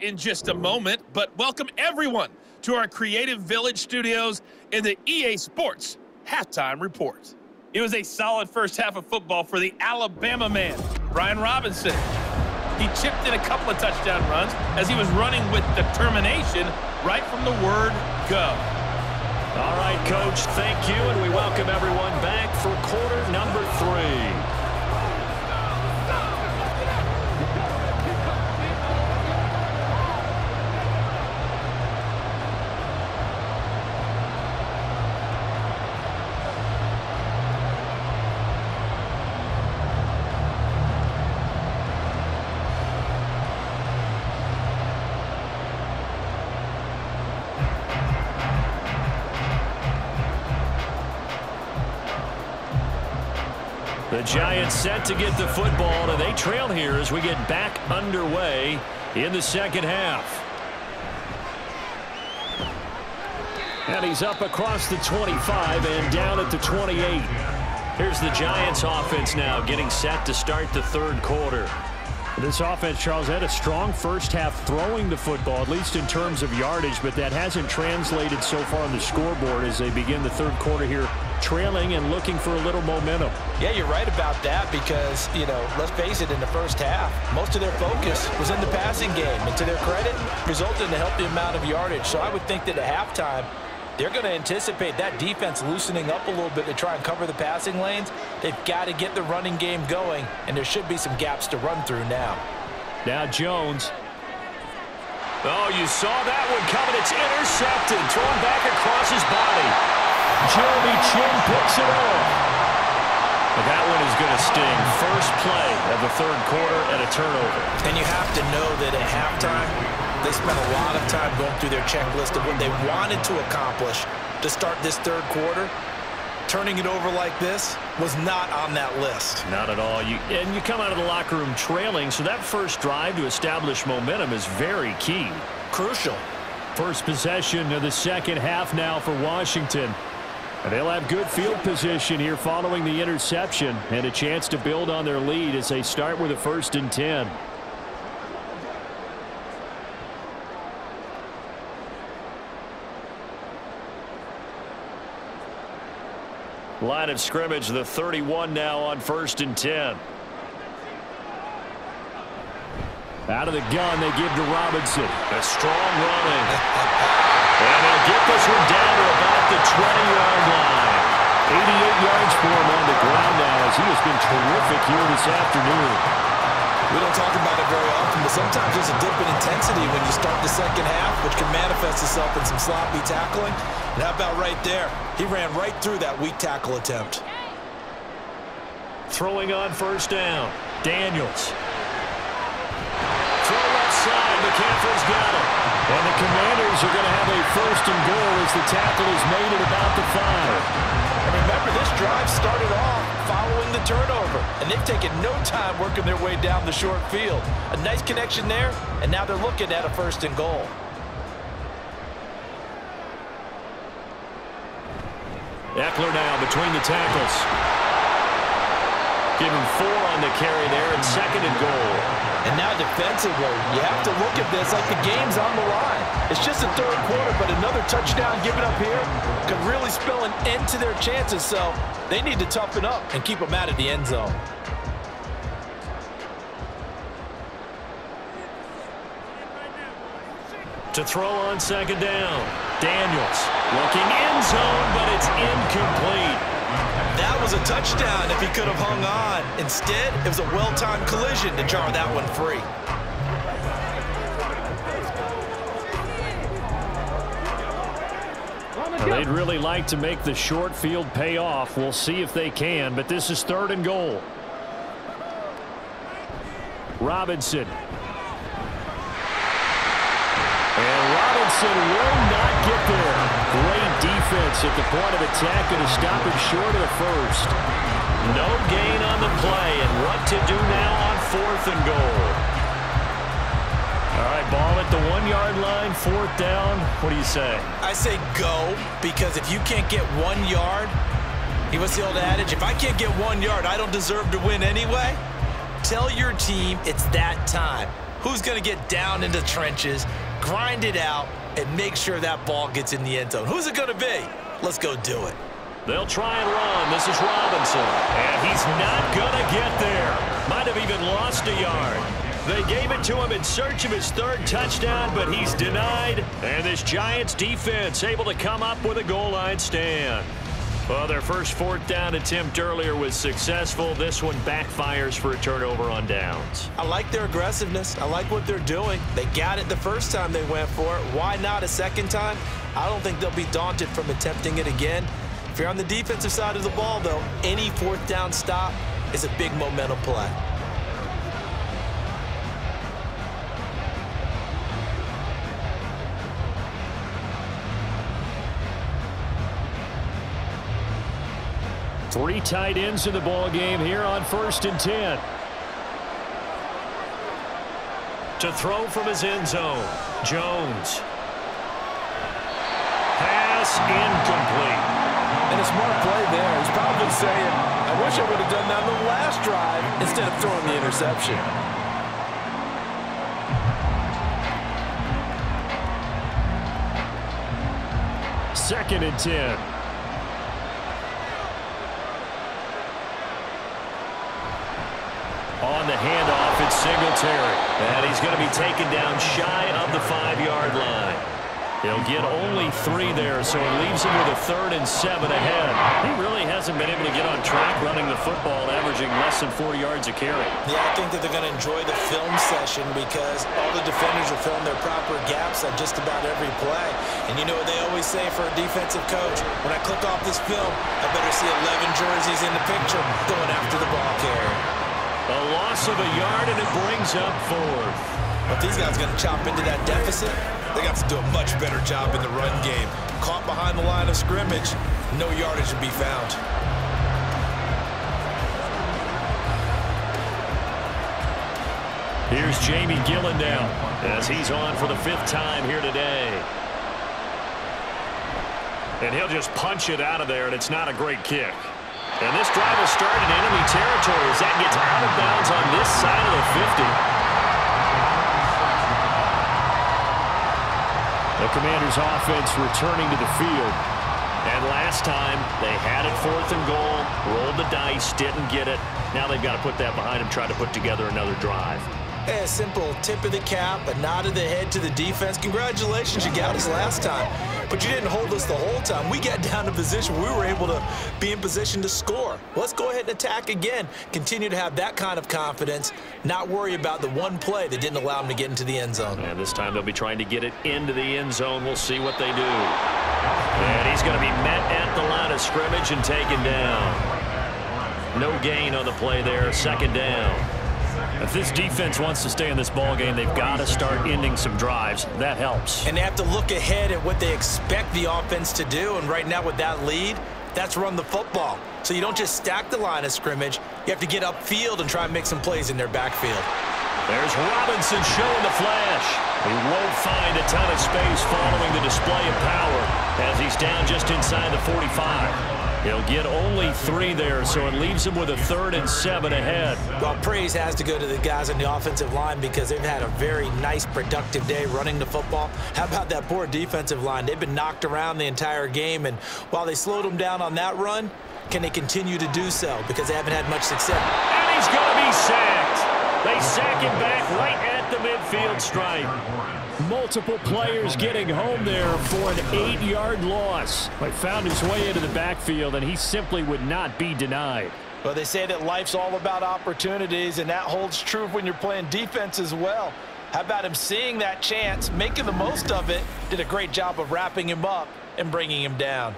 in just a moment, but welcome everyone to our Creative Village studios in the EA Sports Halftime Report. It was a solid first half of football for the Alabama man, Brian Robinson. He chipped in a couple of touchdown runs as he was running with determination right from the word go. All right, Coach, thank you, and we welcome everyone back for quarter number 3. The Giants set to get the football, and they trail here as we get back underway in the second half. And he's up across the 25 and down at the 28. Here's the Giants offense now getting set to start the third quarter. This offense, Charles, had a strong first half throwing the football, at least in terms of yardage, but that hasn't translated so far on the scoreboard as they begin the third quarter here, trailing and looking for a little momentum. Yeah, you're right about that because, you know, let's face it, in the first half, most of their focus was in the passing game. And to their credit, resulted in a healthy amount of yardage. So I would think that at halftime, they're going to anticipate that defense loosening up a little bit to try and cover the passing lanes. They've got to get the running game going, and there should be some gaps to run through now. Now Jones. Oh, you saw that one coming. It's intercepted. Thrown back across his body. Jeremy Chin picks it off. But that one is going to sting. First play of the third quarter and a turnover. And you have to know that at halftime, they spent a lot of time going through their checklist of what they wanted to accomplish to start this third quarter. Turning it over like this was not on that list. Not at all. And you come out of the locker room trailing, so that first drive to establish momentum is very key. Crucial. First possession of the second half now for Washington. And they'll have good field position here following the interception and a chance to build on their lead as they start with a 1st and 10. Line of scrimmage, the 31 now on 1st and 10. Out of the gun, they give to Robinson. A strong running. And he'll get this one down to about the 20-yard line. 88 yards for him on the ground now as he has been terrific here this afternoon. We don't talk about it very often, but sometimes there's a dip in intensity when you start the second half, which can manifest itself in some sloppy tackling. And how about right there? He ran right through that weak tackle attempt. Throwing on 1st down. Daniels. Throw left side. McCaffrey's got it. And the Commanders are going to have a 1st and goal as the tackle is made at about the 5. And remember, this drive started off following the turnover, and they've taken no time working their way down the short field. A nice connection there, and now they're looking at a 1st and goal. Eckler now between the tackles. Give him 4 on the carry there, and 2nd and goal. And now defensively, you have to look at this like the game's on the line. It's just the third quarter, but another touchdown given up here could really spell an end to their chances. So they need to toughen up and keep them out of the end zone. To throw on 2nd down. Daniels looking end zone, but it's incomplete. That was a touchdown if he could have hung on. Instead, it was a well-timed collision to jar that one free. Well, they'd really like to make the short field pay off. We'll see if they can, but this is 3rd and goal. Robinson. And Robinson will not get there. Great defense at the point of attack and to stop him short of the 1st. No gain on the play, and what to do now on 4th and goal. All right, ball at the 1-yard line, 4th down. What do you say? I say go, because if you can't get 1 yard, what's the old adage? If I can't get 1 yard, I don't deserve to win anyway. Tell your team it's that time. who's going to get down into the trenches, grind it out, and make sure that ball gets in the end zone. Who's it going to be? Let's go do it. They'll try and run. This is Robinson. And he's not going to get there. Might have even lost a yard. They gave it to him in search of his third touchdown, but he's denied. And this Giants defense able to come up with a goal line stand. Well, their first fourth down attempt earlier was successful. This one backfires for a turnover on downs. I like their aggressiveness. I like what they're doing. They got it the first time they went for it. Why not a second time? I don't think they'll be daunted from attempting it again. If you're on the defensive side of the ball, though, any fourth down stop is a big momentum play. Three tight ends in the ball game here on 1st and 10. To throw from his end zone, Jones. Pass incomplete. And a smart play there. He's probably saying, I wish I would have done that on the last drive instead of throwing the interception. Second and 10. On the handoff, it's Singletary. And he's going to be taken down shy of the 5-yard line. He'll get only 3 there, so it leaves him with a 3rd and 7 ahead. He really hasn't been able to get on track running the football, averaging less than 4 yards a carry. Yeah, I think that they're going to enjoy the film session because all the defenders are filling their proper gaps on just about every play. And you know what they always say for a defensive coach? When I click off this film, I better see 11 jerseys in the picture going after the ball carrier. A loss of a yard, and it brings up 4th. If these guys are going to chop into that deficit, they got to do a much better job in the run game. Caught behind the line of scrimmage, no yardage to be found. Here's Jamie Gillen now as he's on for the 5th time here today. And he'll just punch it out of there, and it's not a great kick. And this drive will start in enemy territory as that gets out of bounds on this side of the 50. The Commanders' offense returning to the field. And last time, they had it 4th and goal, rolled the dice, didn't get it. Now they've got to put that behind them, try to put together another drive. A simple tip of the cap, a nod of the head to the defense. Congratulations, you got us last time. But you didn't hold us the whole time. We got down to position. We were able to be in position to score. Let's go ahead and attack again. Continue to have that kind of confidence, not worry about the one play that didn't allow them to get into the end zone. And this time they'll be trying to get it into the end zone. We'll see what they do. And he's going to be met at the line of scrimmage and taken down. No gain on the play there, 2nd down. If this defense wants to stay in this ball game, they've got to start ending some drives. That helps. And they have to look ahead at what they expect the offense to do. And right now with that lead, that's run the football. So you don't just stack the line of scrimmage. You have to get upfield and try and make some plays in their backfield. There's Robinson showing the flash. He won't find a ton of space following the display of power as he's down just inside the 45. He'll get only 3 there, so it leaves him with a 3rd and 7 ahead. Well, praise has to go to the guys on the offensive line because they've had a very nice, productive day running the football. How about that poor defensive line? They've been knocked around the entire game, and while they slowed them down on that run, can they continue to do so because they haven't had much success? And he's going to be sacked. They sack him back right at the midfield stripe. Multiple players getting home there for an 8-yard loss. He found his way into the backfield, and he simply would not be denied. Well, they say that life's all about opportunities, and that holds true when you're playing defense as well. How about him seeing that chance, making the most of it, did a great job of wrapping him up and bringing him down.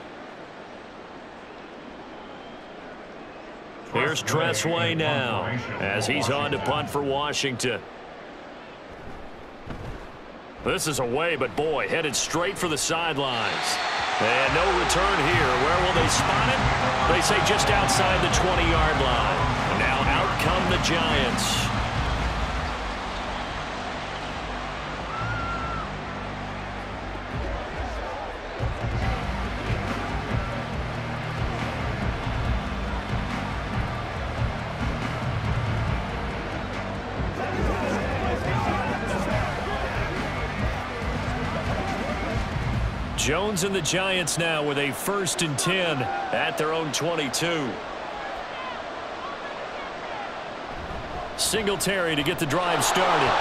Here's Tressway now as he's on to punt for Washington. This is away, but boy, headed straight for the sidelines. And no return here. Where will they spot it? They say just outside the 20-yard line. Now out come the Giants. Jones and the Giants now with a 1st and 10 at their own 22. Singletary to get the drive started.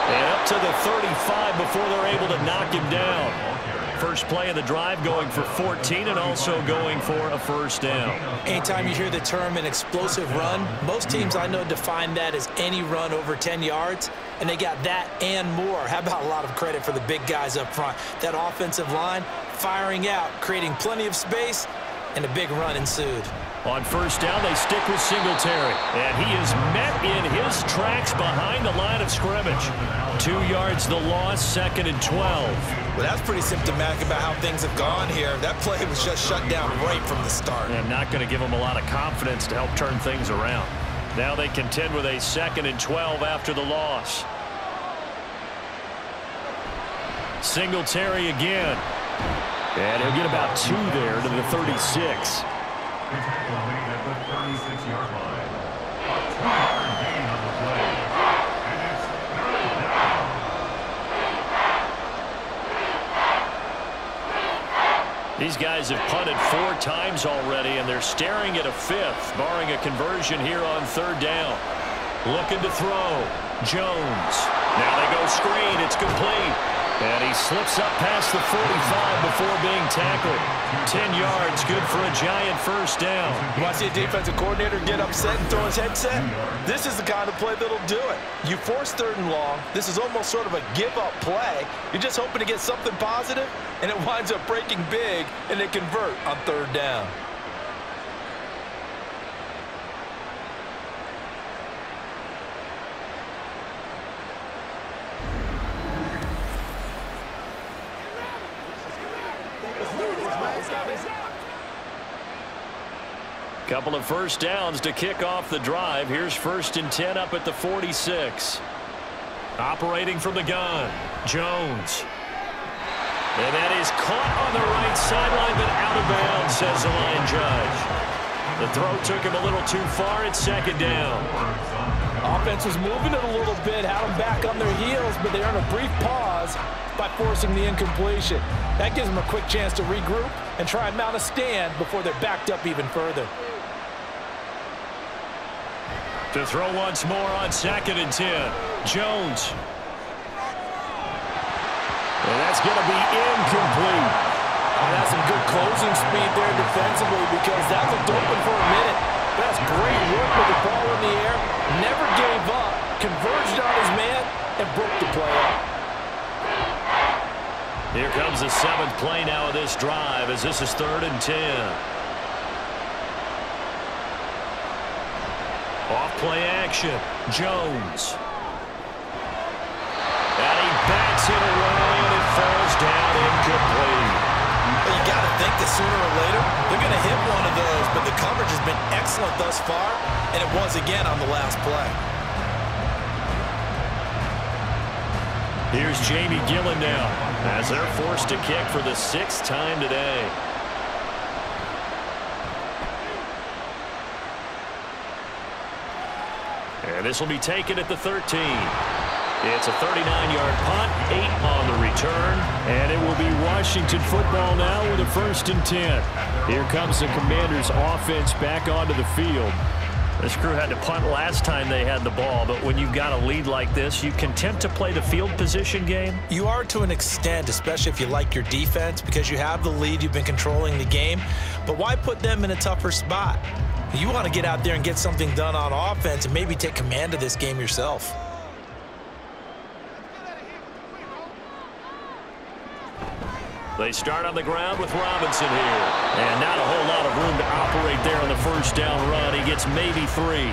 And up to the 35 before they're able to knock him down. First play of the drive going for 14 and also going for a 1st down. Anytime you hear the term an explosive run, most teams I know define that as any run over 10 yards, and they got that and more. How about a lot of credit for the big guys up front? That offensive line firing out, creating plenty of space, and a big run ensued. On 1st down, they stick with Singletary. And he is met in his tracks behind the line of scrimmage. 2 yards the loss, 2nd and 12. Well, that's pretty symptomatic about how things have gone here. That play was just shut down right from the start. And not going to give them a lot of confidence to help turn things around. Now they contend with a 2nd and 12 after the loss. Singletary again. And he'll get about 2 there to the 36. These guys have punted 4 times already, and they're staring at a 5th, barring a conversion here on 3rd down. Looking to throw. Jones. Now they go screen. It's complete. And he slips up past the 45 before being tackled. 10 yards, good for a Giant 1st down. You want to see a defensive coordinator get upset and throw his headset? This is the kind of play that'll do it. You force 3rd and long. This is almost sort of a give-up play. You're just hoping to get something positive, and it winds up breaking big, and they convert on 3rd down. Couple of 1st downs to kick off the drive. Here's 1st and 10 up at the 46. Operating from the gun, Jones. And that is caught on the right sideline, but out of bounds, says the line judge. The throw took him a little too far. It's 2nd down. Offense was moving it a little bit, had them back on their heels, but they earned a brief pause by forcing the incompletion. That gives them a quick chance to regroup and try and mount a stand before they're backed up even further. To throw once more on 2nd and 10. Jones. And that's going to be incomplete. That's some good closing speed there defensively, because that looked open for a minute. That's great work with the ball in the air. Never gave up. Converged on his man and broke the play up. Here comes the 7th play now of this drive, as this is 3rd and 10. Off play action. Jones. And he backs it away, and it falls down incomplete. Well, you got to think that sooner or later they're going to hit one of those, but the coverage has been excellent thus far, and it was again on the last play. Here's Jamie Gillen now, as they're forced to kick for the 6th time today. And this will be taken at the 13. It's a 39-yard punt, 8 on the return. And it will be Washington football now with a 1st and 10. Here comes the Commanders' offense back onto the field. This crew had to punt last time they had the ball, but when you've got a lead like this, you content to play the field position game? You are to an extent, especially if you like your defense, because you have the lead, you've been controlling the game. But why put them in a tougher spot? You want to get out there and get something done on offense and maybe take command of this game yourself. They start on the ground with Robinson here. And not a whole lot of room to operate there on the 1st down run. He gets maybe 3.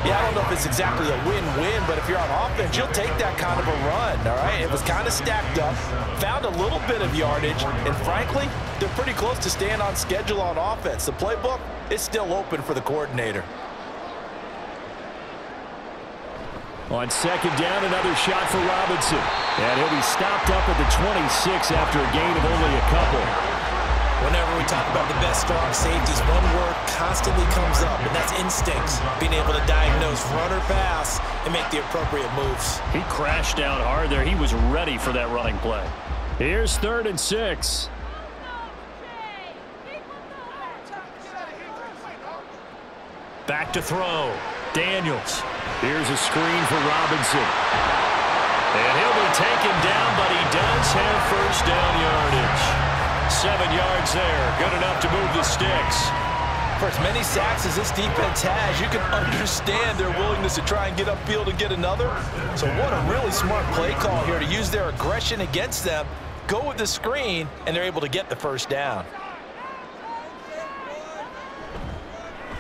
Yeah, I don't know if it's exactly a win-win, but if you're on offense, you'll take that kind of a run, all right? It was kind of stacked up, found a little bit of yardage, and frankly, they're pretty close to staying on schedule on offense. The playbook is still open for the coordinator. On 2nd down, another shot for Robinson. And he'll be stopped up at the 26 after a gain of only a couple. Whenever we talk about the best strong safeties, one word constantly comes up, and that's instincts. Being able to diagnose run or pass and make the appropriate moves. He crashed down hard there. He was ready for that running play. Here's 3rd and 6. Back to throw. Daniels. Here's a screen for Robinson. And he'll be taken down, but he does have first down yardage. 7 yards there. Good enough to move the sticks. For as many sacks as this defense has, you can understand their willingness to try and get upfield and get another. So what a really smart play call here to use their aggression against them, go with the screen, and they're able to get the first down.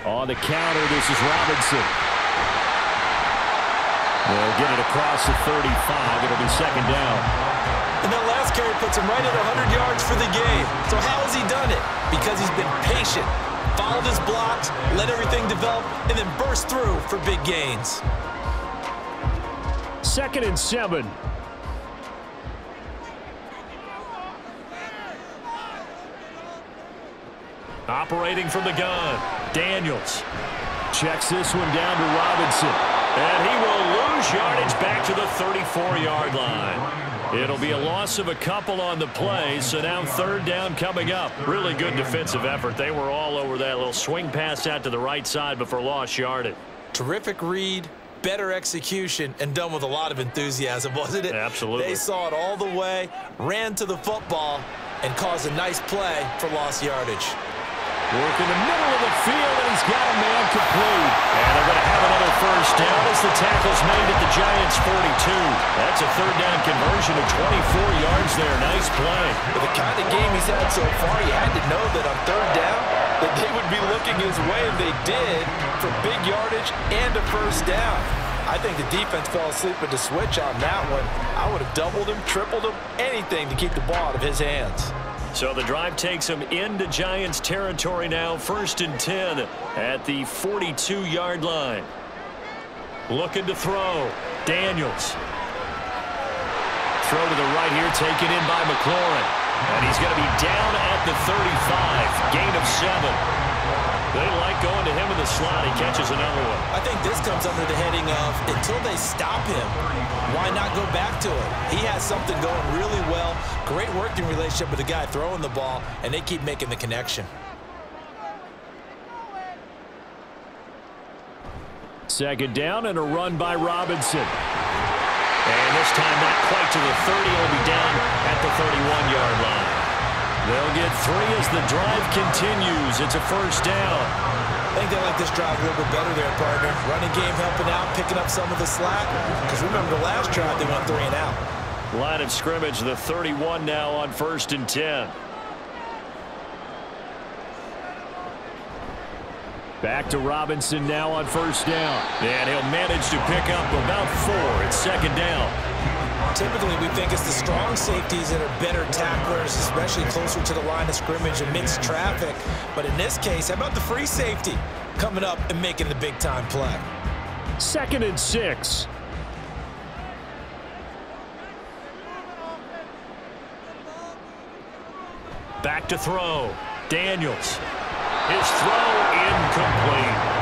On the counter, this is Robinson. They'll get it across the 35. It'll be 2nd down. And that last carry puts him right at 100 yards for the game. So how has he done it? Because he's been patient, followed his blocks, let everything develop, and then burst through for big gains. 2nd and 7. Operating from the gun. Daniels checks this one down to Robinson. And he will lose yardage back to the 34-yard line. It'll be a loss of a couple on the play, so now 3rd down coming up. Really good defensive effort. They were all over that little swing pass out to the right side before lost yardage. Terrific read, better execution, and done with a lot of enthusiasm, wasn't it? Absolutely. They saw it all the way, ran to the football, and caused a nice play for lost yardage. Work in the middle of the field, and he's got a man complete. And they're going to have another first down as the tackle's made at the Giants' 42. That's a 3rd down conversion of 24 yards there. Nice play. With the kind of game he's had so far, you had to know that on 3rd down that they would be looking his way, and they did, for big yardage and a first down. I think the defense fell asleep at the switch on that one. I would have doubled him, tripled him, anything to keep the ball out of his hands. So the drive takes him into Giants territory now. 1st and 10 at the 42-yard line. Looking to throw. Daniels. Throw to the right here, taken in by McLaurin. And he's going to be down at the 35. Gain of 7. They like going to him in the slot. He catches another one. I think this comes under the heading of until they stop him, why not go back to it? He has something going really well. Great working relationship with the guy throwing the ball, and they keep making the connection. 2nd down and a run by Robinson. And this time not quite to the 30. He'll be down at the 31-yard line. They'll get 3 as the drive continues. It's a first down. I think they like this drive a little bit better there, partner. Running game helping out, picking up some of the slack. Because remember the last drive, they went 3 and out. Line of scrimmage, the 31 now on 1st and 10. Back to Robinson now on 1st down. And he'll manage to pick up about 4. It's 2nd down. Typically, we think it's the strong safeties that are better tacklers, especially closer to the line of scrimmage amidst traffic. But in this case, how about the free safety coming up and making the big-time play? 2nd and 6. Back to throw. Daniels. His throw incomplete.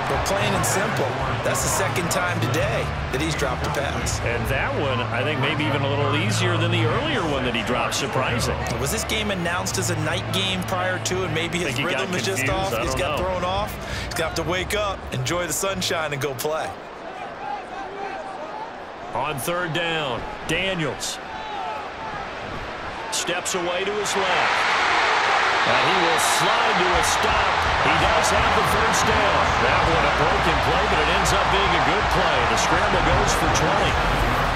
But plain and simple, that's the 2nd time today that he's dropped a pass. And that one, I think, maybe even a little easier than the earlier one that he dropped. Surprising. Was this game announced as a night game prior to, and maybe his rhythm is just off? He's got thrown off. He's got to wake up, enjoy the sunshine, and go play. On 3rd down, Daniels steps away to his left. And he will slide to a stop. He does have the first down. That one a broken play, but it ends up being a good play. The scramble goes for 20.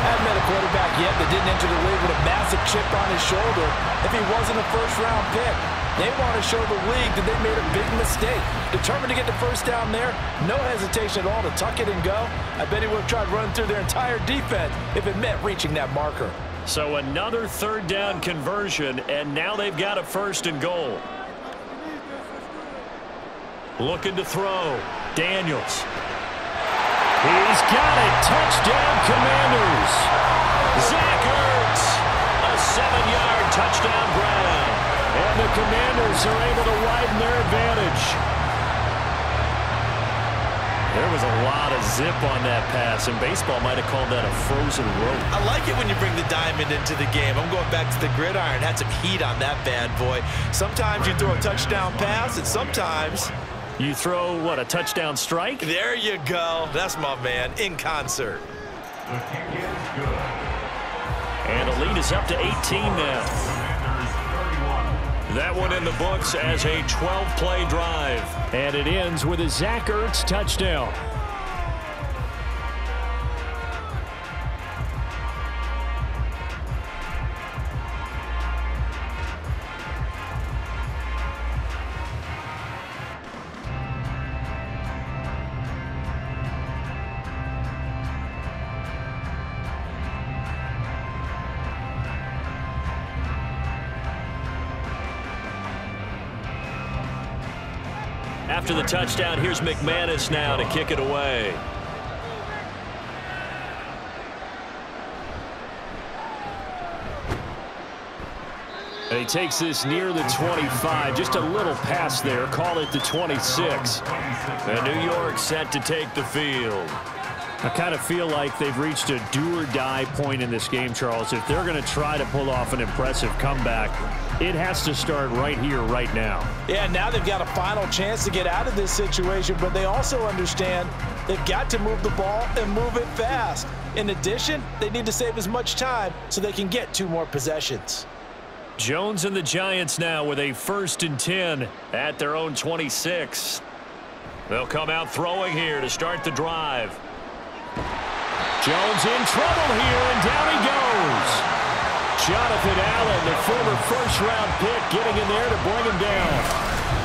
Haven't met a quarterback yet that didn't enter the league with a massive chip on his shoulder if he wasn't a first-round pick. They want to show the league that they made a big mistake. Determined to get the first down there, no hesitation at all to tuck it and go. I bet he would have tried running through their entire defense if it meant reaching that marker. So another 3rd down conversion, and now they've got a 1st and goal. Looking to throw. Daniels. He's got it. Touchdown, Commanders. Zach Ertz. A 7-yard touchdown grab. And the Commanders are able to widen their advantage. There was a lot of zip on that pass, and baseball might have called that a frozen rope. I like it when you bring the diamond into the game. I'm going back to the gridiron. Had some heat on that bad boy. Sometimes you throw a touchdown pass, and sometimes you throw, what, a touchdown strike? There you go. That's my man, in concert. And the lead is up to 18 now. That one in the books as a 12-play drive. And it ends with a Zach Ertz touchdown. After the touchdown, here's McManus now to kick it away. And he takes this near the 25. Just a little pass there. Call it the 26. And New York set to take the field. I kind of feel like they've reached a do-or-die point in this game, Charles. If they're going to try to pull off an impressive comeback, it has to start right here, right now. Yeah, now they've got a final chance to get out of this situation, but they also understand they've got to move the ball and move it fast. In addition, they need to save as much time so they can get 2 more possessions. Jones and the Giants now with a 1st and 10 at their own 26. They'll come out throwing here to start the drive. Jones in trouble here, and down he goes. Jonathan Allen, the former first-round pick, getting in there to bring him down.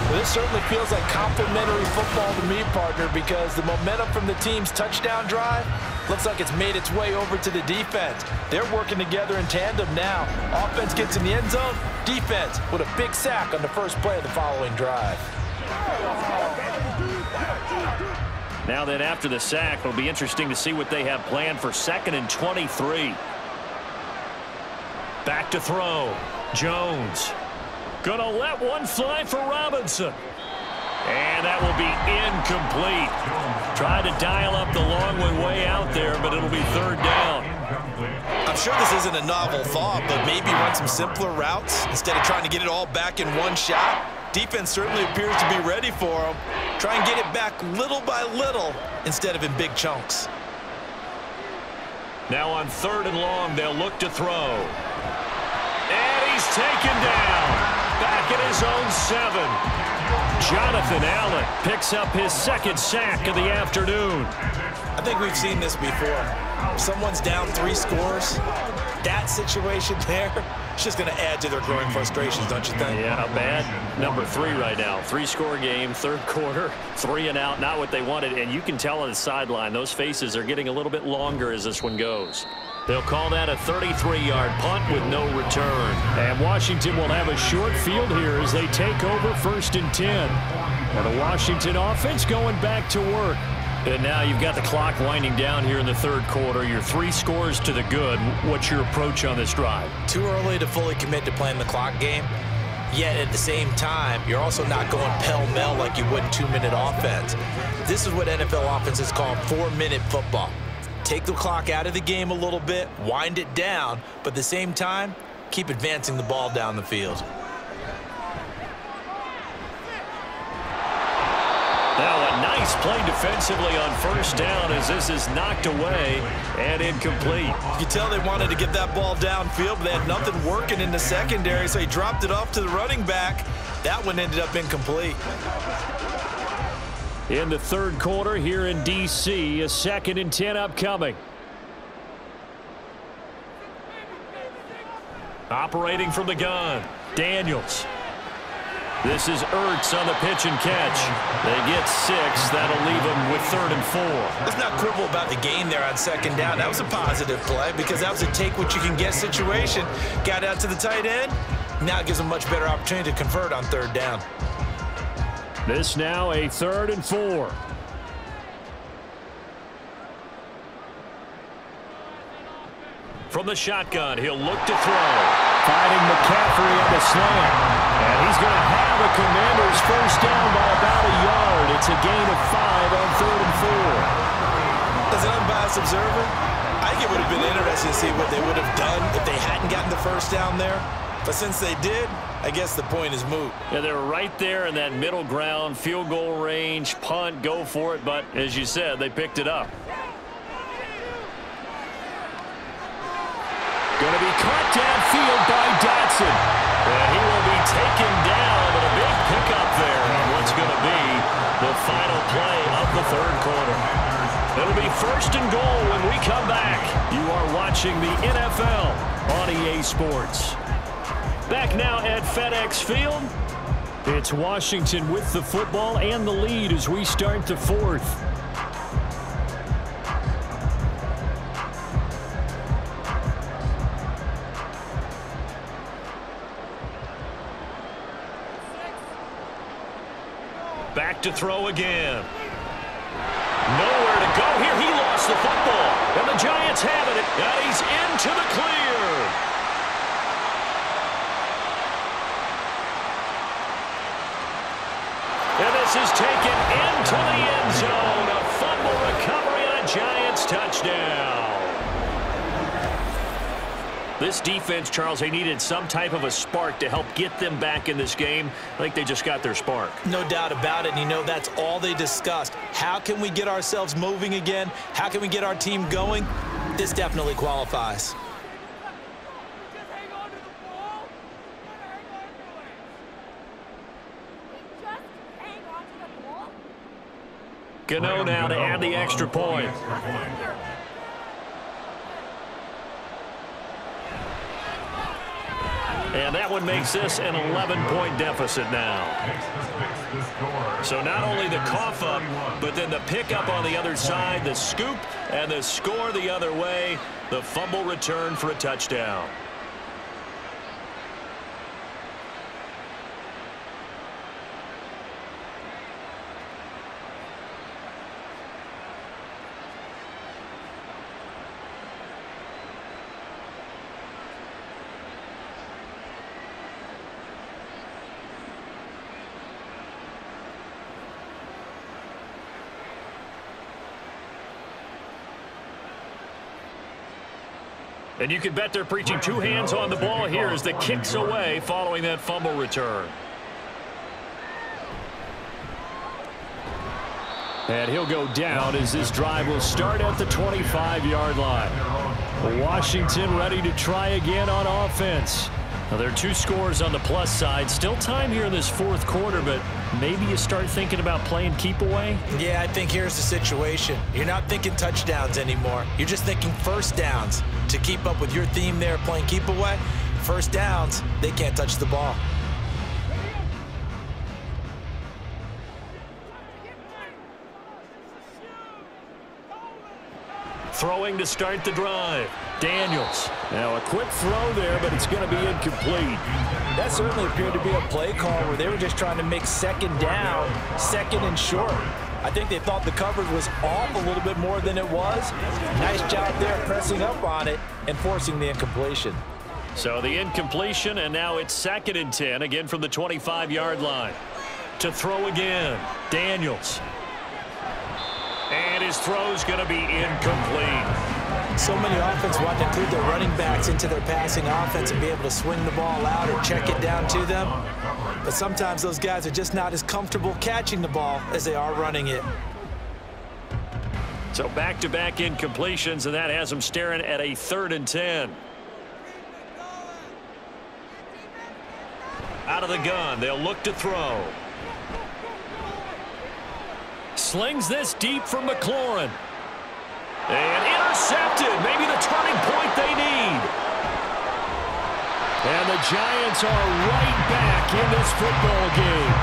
Well, this certainly feels like complimentary football to me, partner, because the momentum from the team's touchdown drive looks like it's made its way over to the defense. They're working together in tandem now. Offense gets in the end zone, defense with a big sack on the first play of the following drive. Now then, after the sack, it'll be interesting to see what they have planned for 2nd and 23. Back to throw. Jones. Gonna let one fly for Robinson. And that will be incomplete. Tried to dial up the long way out there, but it'll be 3rd down. I'm sure this isn't a novel thought, but maybe run some simpler routes instead of trying to get it all back in one shot. Defense certainly appears to be ready for them. Try and get it back little by little instead of in big chunks. Now on 3rd and long, they'll look to throw. And he's taken down. Back at his own 7. Jonathan Allen picks up his 2nd sack of the afternoon. I think we've seen this before. Someone's down 3 scores. That situation there, it's just going to add to their growing frustrations, don't you think? Yeah, bad number 3 right now. 3-score game, 3rd quarter, 3 and out, not what they wanted. And you can tell on the sideline, those faces are getting a little bit longer as this one goes. They'll call that a 33-yard punt with no return. And Washington will have a short field here as they take over 1st and 10. And the Washington offense going back to work. And now you've got the clock winding down here in the 3rd quarter. You're 3 scores to the good. What's your approach on this drive? Too early to fully commit to playing the clock game. Yet at the same time, you're also not going pell-mell like you would in 2-minute offense. This is what NFL offenses call 4-minute football. Take the clock out of the game a little bit, wind it down, but at the same time, keep advancing the ball down the field. Now a nice play defensively on 1st down as this is knocked away and incomplete. You can tell they wanted to get that ball downfield, but they had nothing working in the secondary, so he dropped it off to the running back. That one ended up incomplete. In the 3rd quarter here in D.C., a 2nd and 10 upcoming. Operating from the gun, Daniels. This is Ertz on the pitch and catch. They get 6. That'll leave them with 3rd and 4. Let's not quibble about the gain there on 2nd down. That was a positive play because that was a take-what-you-can-get situation. Got out to the tight end. Now it gives them a much better opportunity to convert on 3rd down. This now a 3rd and 4. From the shotgun, he'll look to throw. Finding McCaffrey on the slant. And he's going to have a Commanders first down by about a yard. It's a gain of 5 on 3rd and 4. As an unbiased observer, I think it would have been interesting to see what they would have done if they hadn't gotten the first down there. But since they did, I guess the point is moot. Yeah, they were right there in that middle ground, field goal range, punt, go for it. But as you said, they picked it up. Going to be caught downfield by Dotson. And he will be taken down, but a big pickup there on what's going to be the final play of the 3rd quarter. It'll be 1st and goal when we come back. You are watching the NFL on EA Sports. Back now at FedEx Field. It's Washington with the football and the lead as we start the 4th. Back to throw again. Nowhere to go here. He lost the football. And the Giants have it. And he's into the clear. And this is taken into the end zone. A fumble recovery and a Giants touchdown. This defense, Charles, they needed some type of a spark to help get them back in this game. I think they just got their spark. No doubt about it. And you know, that's all they discussed. How can we get ourselves moving again? How can we get our team going? This definitely qualifies. Gano now to add the extra point. And that one makes this an 11-point deficit now. So not only the cough up, but then the pickup on the other side, the scoop, and the score the other way. The fumble return for a touchdown. And you can bet they're preaching 2 hands on the ball here as the kick's away following that fumble return. And he'll go down as this drive will start at the 25-yard line. Washington ready to try again on offense. Now, there are 2 scores on the plus side. Still time here in this 4th quarter, but maybe you start thinking about playing keep away? Yeah, I think here's the situation. You're not thinking touchdowns anymore. You're just thinking first downs. To keep up with your theme there, playing keep away, first downs, they can't touch the ball. Throwing to start the drive. Daniels. Now a quick throw there, but it's going to be incomplete. That certainly appeared to be a play call where they were just trying to make 2nd down, 2nd and short. I think they thought the coverage was off a little bit more than it was. Nice job there pressing up on it and forcing the incompletion. So the incompletion, and now it's 2nd and 10, again from the 25-yard line. To throw again, Daniels. And his throw's going to be incomplete. So many offenses want to include their running backs into their passing offense and be able to swing the ball out or check it down to them. But sometimes those guys are just not as comfortable catching the ball as they are running it. So back-to-back incompletions, and that has them staring at a 3rd and 10. Out of the gun, they'll look to throw. Slings this deep from McLaurin. And intercepted. Maybe the turning point they need. And the Giants are right back in this football game.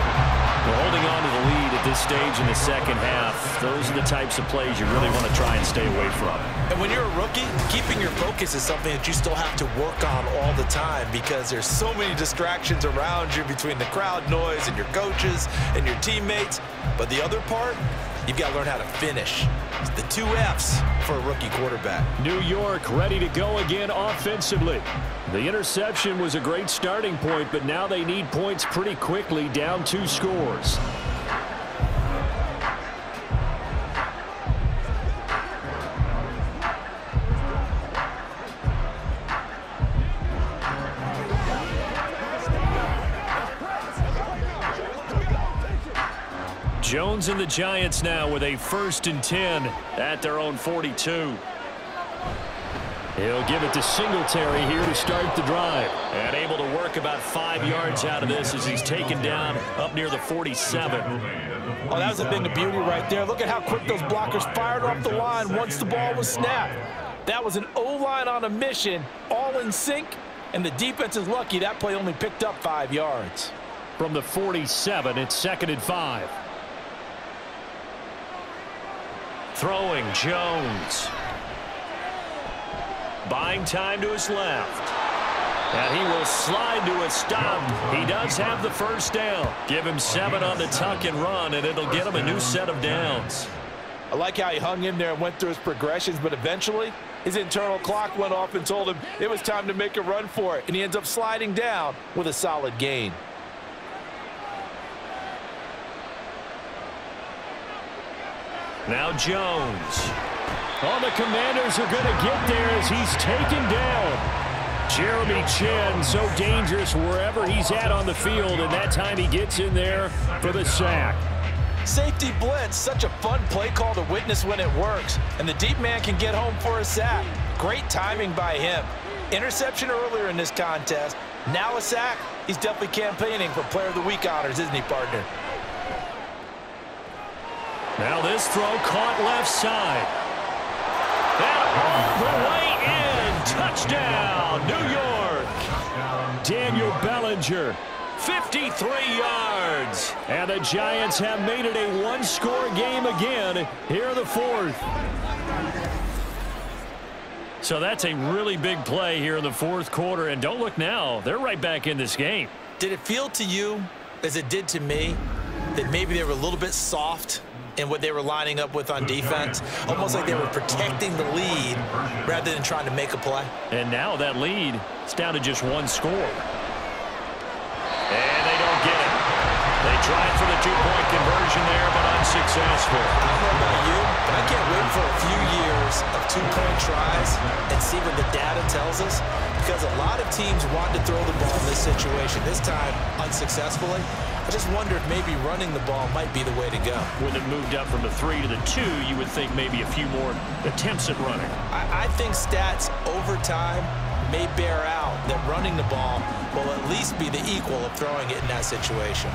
They're holding on to the lead at this stage in the 2nd half. Those are the types of plays you really want to try and stay away from. And when you're a rookie, keeping your focus is something that you still have to work on all the time because there's so many distractions around you between the crowd noise and your coaches and your teammates. But the other part, you've got to learn how to finish. It's the 2 F's for a rookie quarterback. New York ready to go again offensively. The interception was a great starting point, but now they need points pretty quickly, down 2 scores. Jones and the Giants now with a 1st and 10 at their own 42. He'll give it to Singletary here to start the drive. And able to work about 5 yards out of this as he's taken down up near the 47. Oh, that was a thing of beauty right there. Look at how quick those blockers fired off the line once the ball was snapped. That was an O-line on a mission, all in sync, and the defense is lucky that play only picked up 5 yards. From the 47, it's 2nd and 5. Throwing Jones. Buying time to his left. And he will slide to a stop. He does have the 1st down. Give him 7 on the tuck and run, and it'll get him a new set of downs. I like how he hung in there and went through his progressions, but eventually his internal clock went off and told him it was time to make a run for it, and he ends up sliding down with a solid gain. Now Jones. Oh, the Commanders are going to get there as he's taken down. Jeremy Chin, so dangerous wherever he's at on the field, and that time he gets in there for the sack. Safety blitz, such a fun play call to witness when it works, and the deep man can get home for a sack. Great timing by him. Interception earlier in this contest. Now a sack. He's definitely campaigning for Player of the Week honors, isn't he, partner? Now this throw caught left side. And all the way in. Touchdown, New York. Daniel Bellinger, 53 yards. And the Giants have made it a 1-score game again here in the 4th. So that's a really big play here in the 4th quarter. And don't look now, they're right back in this game. Did it feel to you, as it did to me, that maybe they were a little bit soft in what they were lining up with on defense? Almost like they were protecting the lead rather than trying to make a play. And now that lead is down to just 1 score. And they don't get it. They tried for the 2-point conversion there, but unsuccessful. I don't know about you, but I can't wait for a few years of 2-point tries and see what the data tells us, because a lot of teams want to throw the ball in this situation. This time, unsuccessfully. I just wonder if maybe running the ball might be the way to go. When it moved up from the 3 to the 2, you would think maybe a few more attempts at running. I think stats over time may bear out that running the ball will at least be the equal of throwing it in that situation.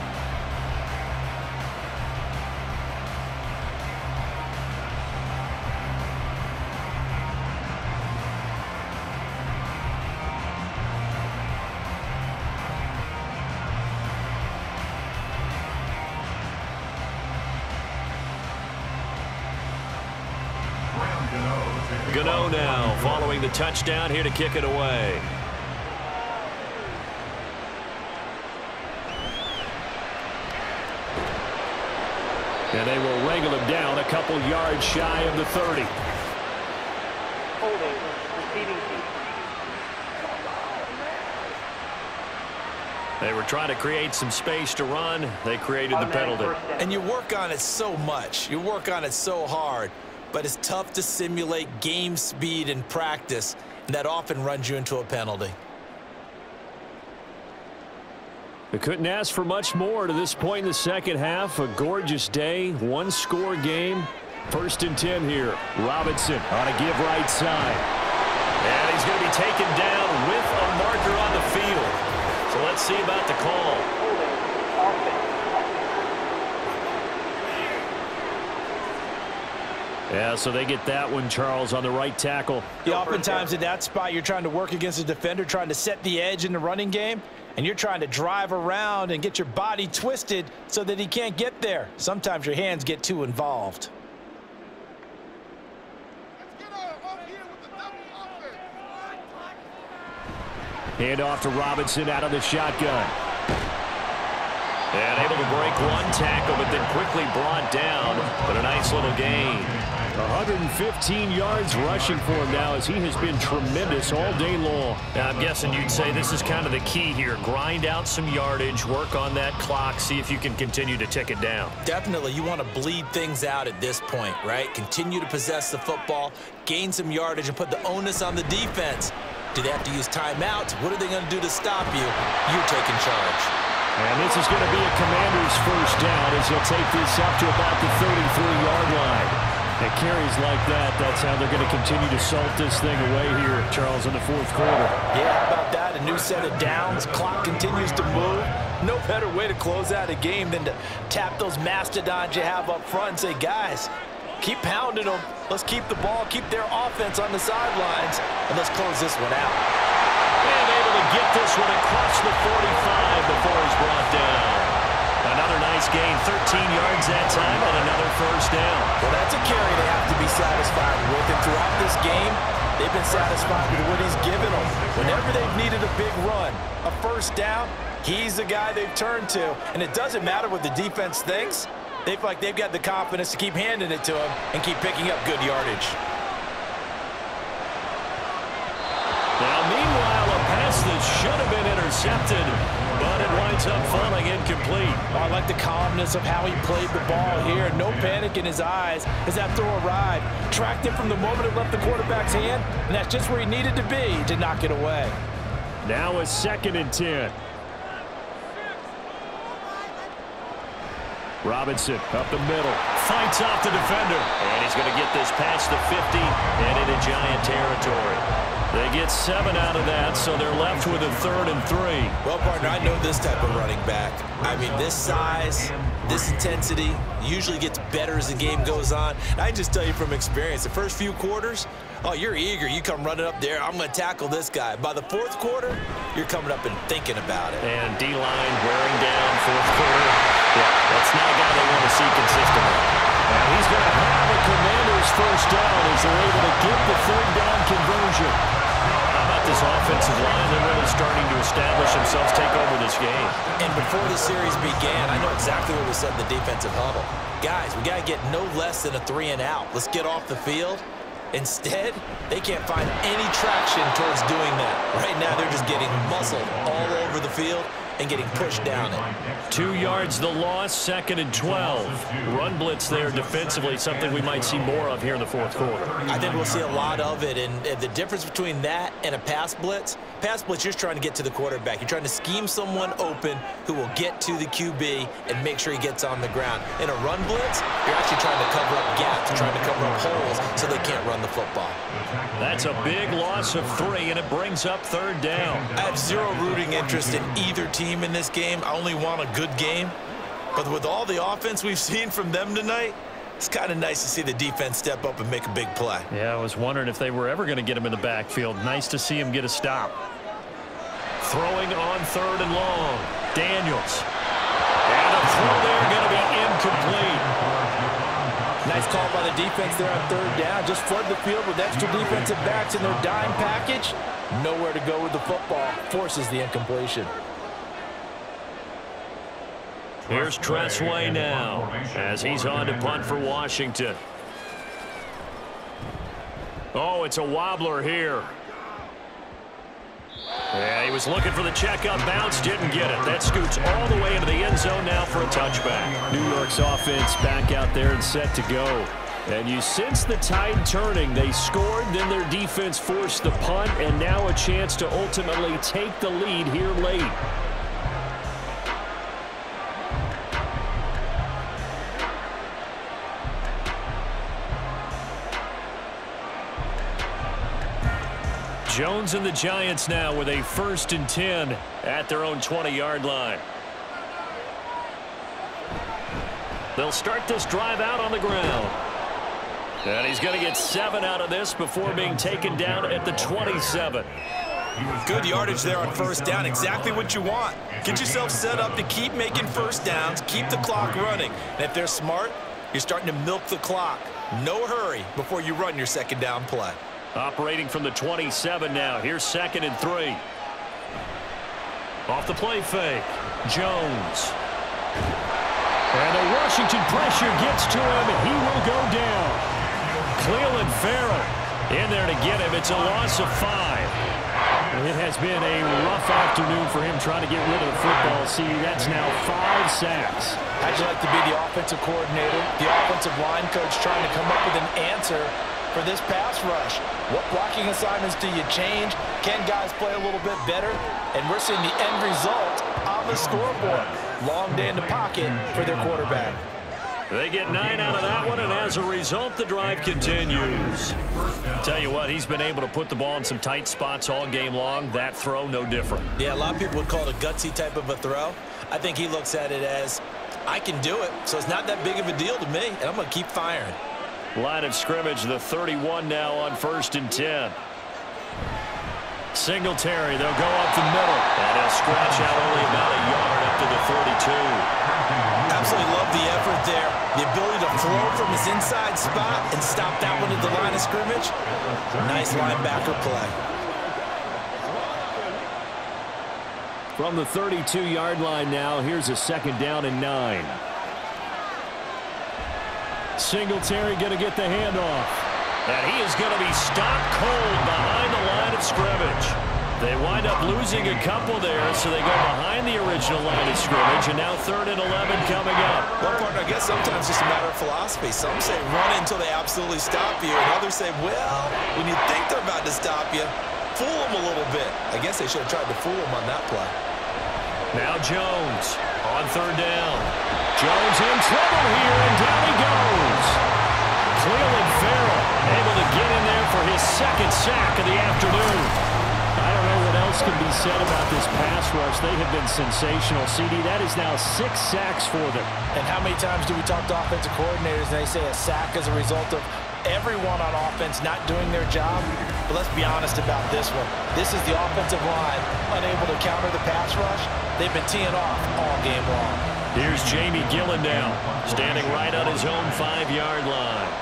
Gano now following the touchdown here to kick it away. And they will wrangle him down a couple yards shy of the 30. Holding, receiving team. They were trying to create some space to run. They created the penalty. And you work on it so much. You work on it so hard. But it's tough to simulate game speed in practice, and that often runs you into a penalty. They couldn't ask for much more to this point in the second half. A gorgeous day, 1-score game. 1st and 10 here. Robinson on a give right side. And he's going to be taken down with a marker on the field. So let's see about the call. Yeah, so they get that one, Charles, on the right tackle. Yeah, oftentimes in that spot, you're trying to work against a defender, trying to set the edge in the running game, and you're trying to drive around and get your body twisted so that he can't get there. Sometimes your hands get too involved. Hand off to Robinson out of the shotgun. And able to break one tackle, but then quickly brought down. But a nice little gain. 115 yards rushing for him now as he has been tremendous all day long. Now, I'm guessing you'd say this is kind of the key here. Grind out some yardage, work on that clock, see if you can continue to tick it down. Definitely, you want to bleed things out at this point, right? Continue to possess the football, gain some yardage, and put the onus on the defense. Do they have to use timeouts? What are they going to do to stop you? You're taking charge. And this is going to be a Commander's first down as he'll take this up to about the 33-yard line. And carries like that, that's how they're going to continue to salt this thing away here, Charles, in the fourth quarter. Yeah, how about that? A new set of downs. Clock continues to move. No better way to close out a game than to tap those mastodons you have up front and say, guys, keep pounding them. Let's keep the ball, keep their offense on the sidelines, and let's close this one out. And able to get this one across the 45 before he's brought down. Another nice gain, 13 yards that time, and another first down. Well, that's a carry they have to be satisfied with. And throughout this game, they've been satisfied with what he's given them. Whenever they've needed a big run, a first down, he's the guy they've turned to. And it doesn't matter what the defense thinks. They feel like they've got the confidence to keep handing it to him and keep picking up good yardage. Now, meanwhile, a pass that should have been intercepted, but it winds up falling incomplete. Oh, I like the calmness of how he played the ball here. No panic in his eyes as that throw arrived. Tracked it from the moment it left the quarterback's hand, and that's just where he needed to be to knock it away. Now a 2nd and 10. Robinson up the middle. Fights off the defender. And he's going to get this past the 50 and into Giant territory. They get 7 out of that, so they're left with a 3rd and 3. Well, partner, I know this type of running back. I mean, this size, this intensity usually gets better as the game goes on. And I just tell you from experience, the first few quarters, oh, you're eager. You come running up there, I'm going to tackle this guy. By the 4th quarter, you're coming up and thinking about it. And D-line wearing down 4th quarter. Yeah, that's not a guy they want to see consistently. And he's going to have a Commander's first down as they're able to get the 3rd down conversion. How about this offensive line? They're really starting to establish themselves, take over this game. And before the series began, I know exactly what we said in the defensive huddle. Guys, we got to get no less than a 3 and out. Let's get off the field. Instead, they can't find any traction towards doing that. Right now, they're just getting muscled all over the field and getting pushed down it. 2 yards the loss, 2nd and 12. Run blitz there defensively, something we might see more of here in the 4th quarter. I think we'll see a lot of it, and the difference between that and a pass blitz, you're just trying to get to the quarterback. You're trying to scheme someone open who will get to the QB and make sure he gets on the ground. In a run blitz, you're actually trying to cover up gaps, trying to cover up holes so they can't run the football. That's a big loss of 3, and it brings up 3rd down. I have zero rooting interest in either team in this game. I only want a good game. But with all the offense we've seen from them tonight, it's kind of nice to see the defense step up and make a big play. Yeah, I was wondering if they were ever going to get him in the backfield. Nice to see him get a stop. Throwing on 3rd and long. Daniels. And a throw there going to be incomplete. Nice call by the defense there on 3rd down. Just flood the field with extra defensive backs in their dime package. Nowhere to go with the football. Forces the incompletion. Here's Tressway now as he's on to punt for Washington. Oh, it's a wobbler here. Yeah, he was looking for the checkup bounce, didn't get it. That scoots all the way into the end zone now for a touchback. New York's offense back out there and set to go. And you sense the tide turning. They scored, then their defense forced the punt, and now a chance to ultimately take the lead here late. Jones and the Giants now with a 1st and 10 at their own 20-yard line. They'll start this drive out on the ground. And he's going to get 7 out of this before being taken down at the 27. Good yardage there on 1st down. Exactly what you want. Get yourself set up to keep making 1st downs, keep the clock running. And if they're smart, you're starting to milk the clock. No hurry before you run your 2nd down play. Operating from the 27 now. Here's 2nd and 3. Off the play fake. Jones. And the Washington pressure gets to him, and he will go down. Cleveland Farrell in there to get him. It's a loss of 5. It has been a rough afternoon for him trying to get rid of the football. See, that's now 5 sacks. How'd you like to be the offensive coordinator, the offensive line coach trying to come up with an answer for this pass rush? What blocking assignments do you change? Can guys play a little bit better? And we're seeing the end result on the scoreboard. Long day in the pocket for their quarterback. They get 9 out of that one, and as a result, the drive continues. Tell you what, he's been able to put the ball in some tight spots all game long. That throw, no different. Yeah, a lot of people would call it a gutsy type of a throw. I think he looks at it as, I can do it, so it's not that big of a deal to me, and I'm going to keep firing. Line of scrimmage, the 31 now on 1st and 10. Singletary, they'll go up the middle. And he'll scratch out only about a yard up to the 32. Absolutely love the effort there. The ability to flow from his inside spot and stop that one at the line of scrimmage. Nice linebacker play. From the 32-yard line now, here's a 2nd down and 9. Singletary going to get the handoff. And he is going to be stopped cold behind the line of scrimmage. They wind up losing a couple there, so they go behind the original line of scrimmage, and now 3rd and 11 coming up. Well, partner, I guess sometimes it's just a matter of philosophy. Some say run until they absolutely stop you, and others say, well, when you think they're about to stop you, fool them a little bit. I guess they should have tried to fool them on that play. Now Jones on 3rd down. Jones in trouble here, and down he goes. Cleveland Farrell able to get in there for his 2nd sack of the afternoon. I don't know what else can be said about this pass rush. They have been sensational. CD, that is now 6 sacks for them. And how many times do we talk to offensive coordinators and they say a sack as a result of everyone on offense not doing their job? But let's be honest about this one. This is the offensive line unable to counter the pass rush. They've been teeing off all game long. Here's Jamie Gillen now, standing right on his own 5-yard line.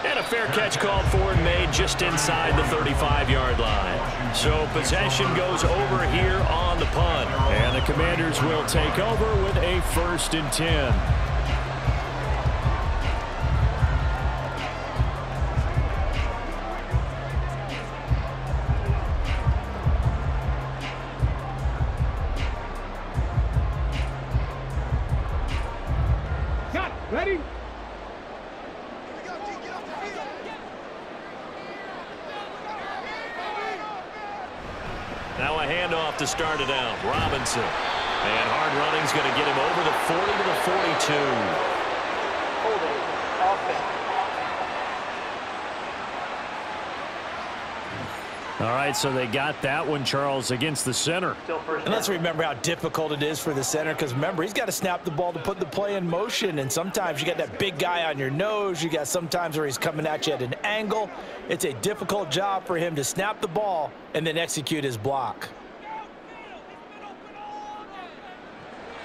And a fair catch called for and made just inside the 35-yard line. So possession goes over here on the punt. And the Commanders will take over with a 1st and 10. Ready? Now a handoff to start it out. Robinson. And hard running's going to get him over the 40 to the 42. Holding. Offense. All right, so they got that one, Charles, against the center. And let's remember how difficult it is for the center, because remember, he's got to snap the ball to put the play in motion, and sometimes you got that big guy on your nose. You got sometimes where he's coming at you at an angle. It's a difficult job for him to snap the ball and then execute his block.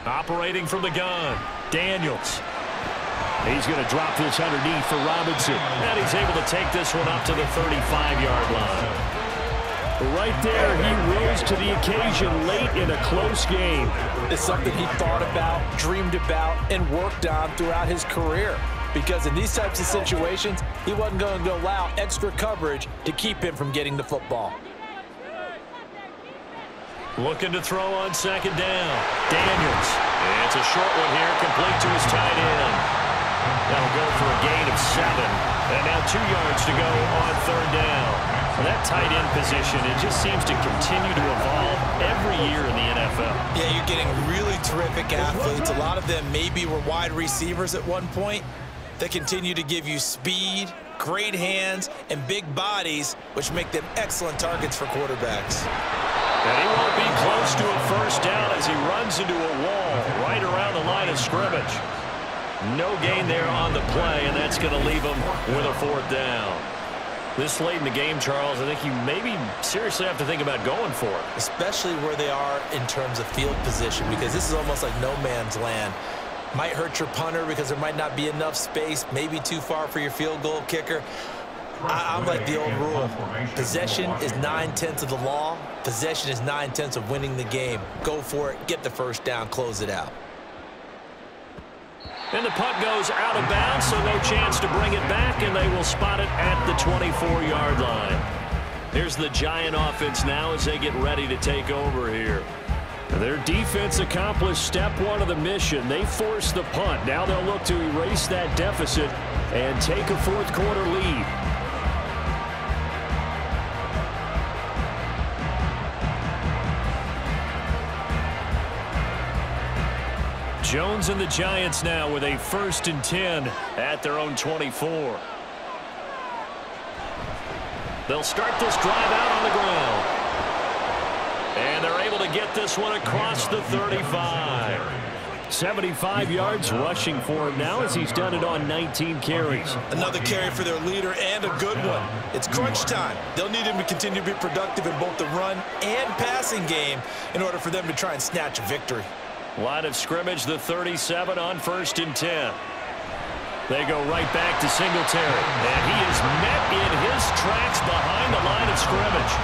Operating from the gun, Daniels. He's going to drop this underneath for Robinson. And he's able to take this one up to the 35-yard line. Right there, he rose to the occasion late in a close game. It's something he thought about, dreamed about, and worked on throughout his career. Because in these types of situations, he wasn't going to allow extra coverage to keep him from getting the football. Looking to throw on 2nd down. Daniels. And it's a short one here, complete to his tight end. That'll go for a gain of 7. And now 2 yards to go on 3rd down. That tight end position, it just seems to continue to evolve every year in the NFL. Yeah, you're getting really terrific athletes. A lot of them maybe were wide receivers at one point. They continue to give you speed, great hands, and big bodies, which make them excellent targets for quarterbacks. And he won't be close to a 1st down as he runs into a wall right around the line of scrimmage. No gain there on the play, and that's going to leave him with a 4th down. This late in the game, Charles, I think you maybe seriously have to think about going for it. Especially where they are in terms of field position, because this is almost like no man's land. Might hurt your punter because there might not be enough space, maybe too far for your field goal kicker. I'm like the old rule. Possession is 9/10 of the law. Possession is 9/10 of winning the game. Go for it. Get the first down. Close it out. And the punt goes out of bounds, so no chance to bring it back, and they will spot it at the 24-yard line. Here's the Giant offense now as they get ready to take over here. Their defense accomplished step one of the mission. They forced the punt. Now they'll look to erase that deficit and take a fourth-quarter lead. Jones and the Giants now with a 1st and 10 at their own 24. They'll start this drive out on the ground. And they're able to get this one across the 35. 75 yards rushing for him now as he's done it on 19 carries. Another carry for their leader and a good one. It's crunch time. They'll need him to continue to be productive in both the run and passing game in order for them to try and snatch a victory. Line of scrimmage, the 37 on 1st and 10. They go right back to Singletary. And he is met in his tracks behind the line of scrimmage.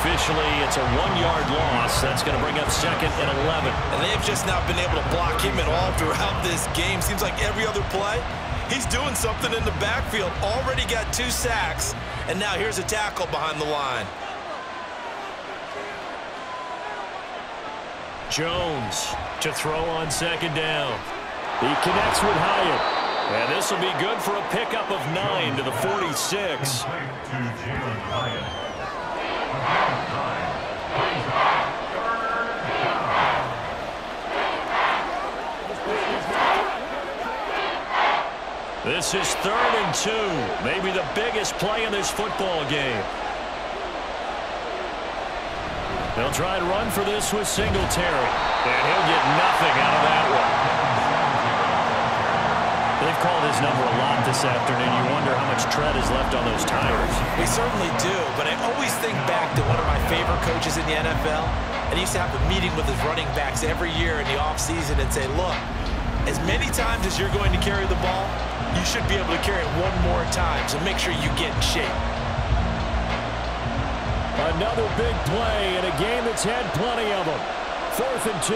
Officially, it's a 1-yard loss. That's going to bring up 2nd and 11. And they've just not been able to block him at all throughout this game. Seems like every other play, he's doing something in the backfield. Already got 2 sacks. And now here's a tackle behind the line. Jones to throw on 2nd down. He connects with Hyatt. And this will be good for a pickup of 9 to the 46. This is 3rd and 2. Maybe the biggest play in this football game. They'll try and run for this with Singletary. And he'll get nothing out of that one. They've called his number a lot this afternoon. You wonder how much tread is left on those tires. We certainly do, but I always think back to one of my favorite coaches in the NFL. And he used to have a meeting with his running backs every year in the offseason and say, look, as many times as you're going to carry the ball, you should be able to carry it one more time, so make sure you get in shape. Another big play in a game that's had plenty of them. 4th and 2.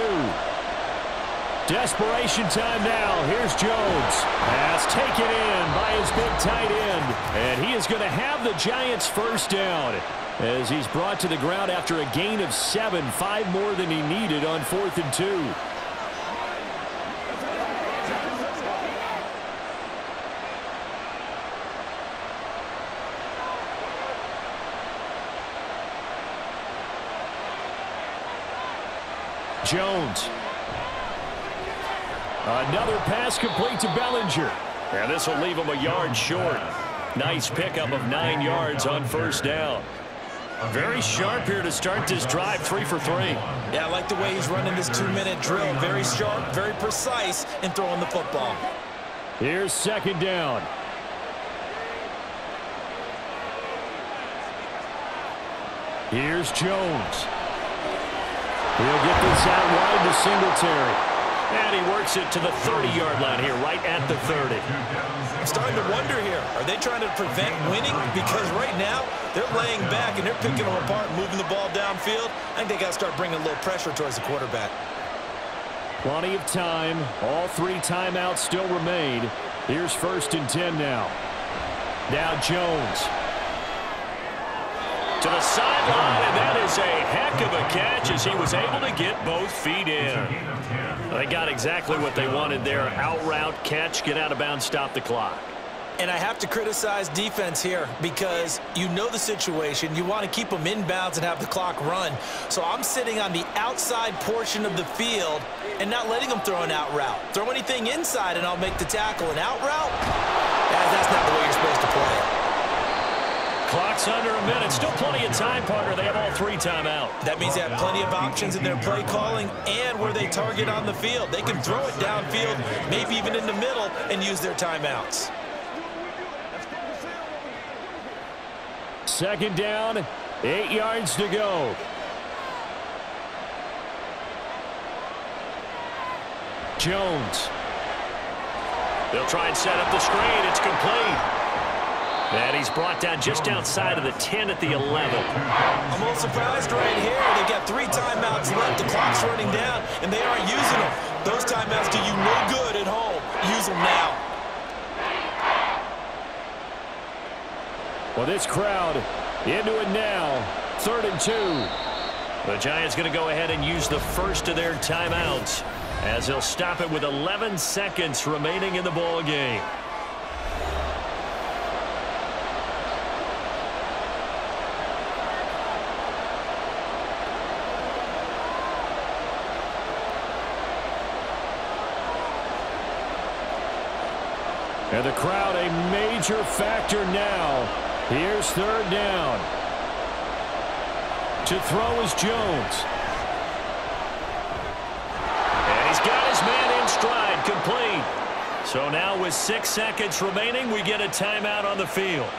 Desperation time now. Here's Jones. Pass taken in by his big tight end. And he is going to have the Giants' first down as he's brought to the ground after a gain of 7, 5 more than he needed on 4th and 2. Jones. Another pass complete to Bellinger. And this will leave him a yard short. Nice pickup of 9 yards on 1st down. Very sharp here to start this drive, 3 for 3. Yeah, I like the way he's running this 2-minute drill. Very sharp, very precise in throwing the football. Here's 2nd down. Here's Jones. He'll get this out wide to Singletary. And he works it to the 30-yard line here, right at the 30. I'm starting to wonder here, are they trying to prevent winning? Because right now, they're laying back and they're picking them apart, moving the ball downfield. I think they got to start bringing a little pressure towards the quarterback. Plenty of time. All 3 timeouts still remain. Here's 1st and 10 now. Now Jones. To the sideline, and that is a heck of a catch as he was able to get both feet in. They got exactly what they wanted there. Out route, catch, get out of bounds, stop the clock. And I have to criticize defense here because you know the situation. You want to keep them inbounds and have the clock run. So I'm sitting on the outside portion of the field and not letting them throw an out route. Throw anything inside and I'll make the tackle. An out route? That's not the way you're supposed to play it. Clock's under a minute. Still plenty of time, partner. They have all 3 timeout. That means they have plenty of options in their play calling and where they target on the field. They can throw it downfield, maybe even in the middle, and use their timeouts. 2nd down, 8 yards to go. Jones. They'll try and set up the screen. It's complete. And he's brought down just outside of the 10 at the 11. I'm a little surprised right here. They've got 3 timeouts left. The clock's running down, and they aren't using them. Those timeouts do you no good at home. Use them now. Well, this crowd into it now. 3rd and 2. The Giants going to go ahead and use the first of their timeouts as they'll stop it with 11 seconds remaining in the ball game. And the crowd a major factor now. Here's 3rd down. To throw is Jones. And he's got his man in stride, complete. So now with 6 seconds remaining, we get a timeout on the field.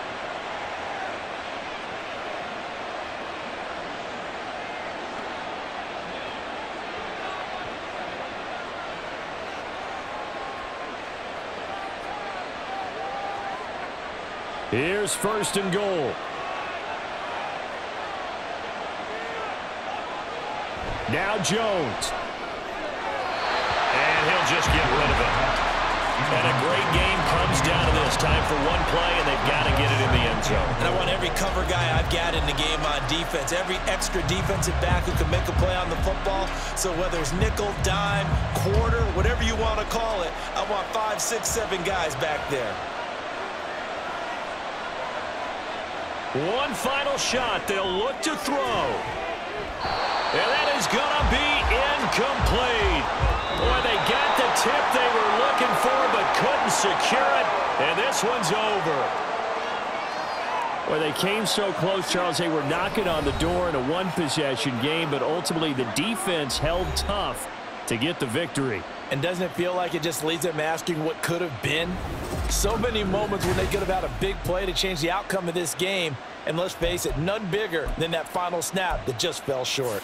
Here's 1st and goal. Now Jones. And he'll just get rid of it. And a great game comes down to this. Time for one play, and they've got to get it in the end zone. And I want every cover guy I've got in the game on defense. Every extra defensive back who can make a play on the football. So whether it's nickel, dime, quarter, whatever you want to call it, I want 5, 6, 7 guys back there. One final shot. They'll look to throw. And that is going to be incomplete. Boy, they got the tip they were looking for but couldn't secure it. And this one's over. Well, they came so close, Charles. They were knocking on the door in a one-possession game, but ultimately the defense held tough to get the victory. And doesn't it feel like it just leaves them asking what could have been? So many moments when they could have had a big play to change the outcome of this game. And let's face it, none bigger than that final snap that just fell short.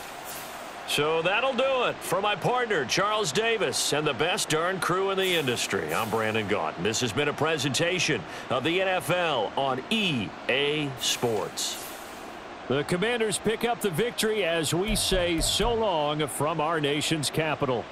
So that'll do it for my partner, Charles Davis, and the best darn crew in the industry. I'm Brandon Gaunt. This has been a presentation of the NFL on EA Sports. The Commanders pick up the victory as we say so long from our nation's capital.